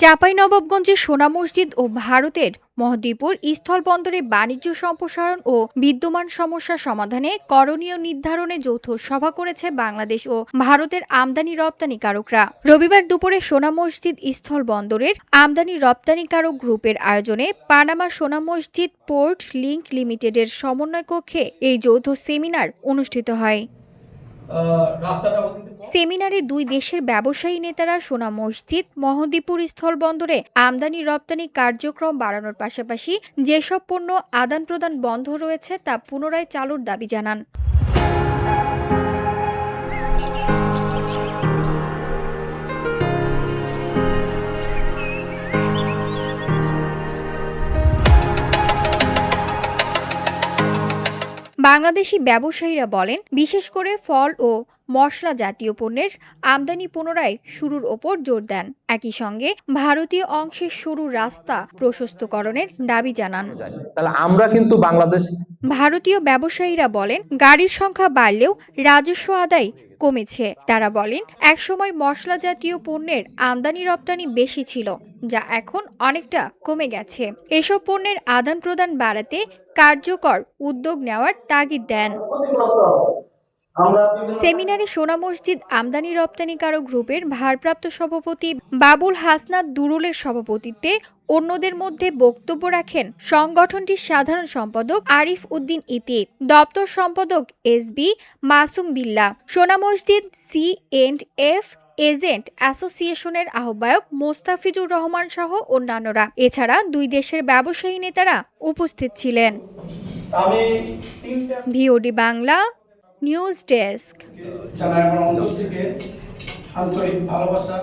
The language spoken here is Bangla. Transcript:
চাঁপাইনবাবগঞ্জের সোনা মসজিদ ও ভারতের মহদীপুর স্থলবন্দরে বাণিজ্য সম্প্রসারণ ও বিদ্যমান সমস্যা সমাধানে করণীয় নির্ধারণে যৌথ সভা করেছে বাংলাদেশ ও ভারতের আমদানি রপ্তানিকারকরা। রবিবার দুপুরে সোনা মসজিদ স্থলবন্দরের আমদানি রপ্তানিকারক গ্রুপের আয়োজনে পানামা সোনা মসজিদ পোর্ট লিংক লিমিটেডের সমন্বয় কক্ষে এই যৌথ সেমিনার অনুষ্ঠিত হয়। সেমিনারে দুই দেশের ব্যবসায়ী নেতারা সোনা মসজিদ মহদীপুর স্থলবন্দরে আমদানি রপ্তানি কার্যক্রম বাড়ানোর পাশাপাশি যেসব পণ্য আদান প্রদান বন্ধ রয়েছে তা পুনরায় চালুর দাবি জানান। বাংলাদেশি ব্যবসায়ীরা বলেন, বিশেষ করে ফল ও মশলা জাতীয় পণ্যের আমদানি পুনরায় শুরুর ওপর জোর দেন। একই সঙ্গে ভারতীয় অংশের সরু রাস্তা প্রশস্তকরণের দাবি জানান। তাহলে আমরা কিন্তু বাংলাদেশ ভারতীয় ব্যবসায়ীরা বলেন, গাড়ির সংখ্যা বাড়লেও রাজস্ব আদায় কমেছে। তারা বলেন, একসময় মশলা জাতীয় পণ্যের আমদানি রপ্তানি বেশি ছিল, যা এখন অনেকটা কমে গেছে। এসব পণ্যের আদান প্রদান বাড়াতে কার্যকর উদ্যোগ নেওয়ার তাগিদ দেন। সেমিনারে সোনা মসজিদ আমদানি রপ্তানিকারক গ্রুপের ভারপ্রাপ্ত সভাপতি বাবুল হাসনাত দুরুলের সভাপতিত্বে অন্যদের মধ্যে বক্তব্য রাখেন সংগঠনটির সাধারণ সম্পাদক আরিফ উদ্দিন ইতি, দপ্তর সম্পাদক এসবি মাসুম বিল্লাহ, সোনা মসজিদ C&F এজেন্ট অ্যাসোসিয়েশনের আহ্বায়ক মোস্তাফিজুর রহমান সহ অন্যান্যরা। এছাড়া দুই দেশের ব্যবসায়ী নেতারা উপস্থিত ছিলেন। VOD Bangla news desk. জানাই আমার অন্তর থেকে আন্তরিক ভালোবাসা।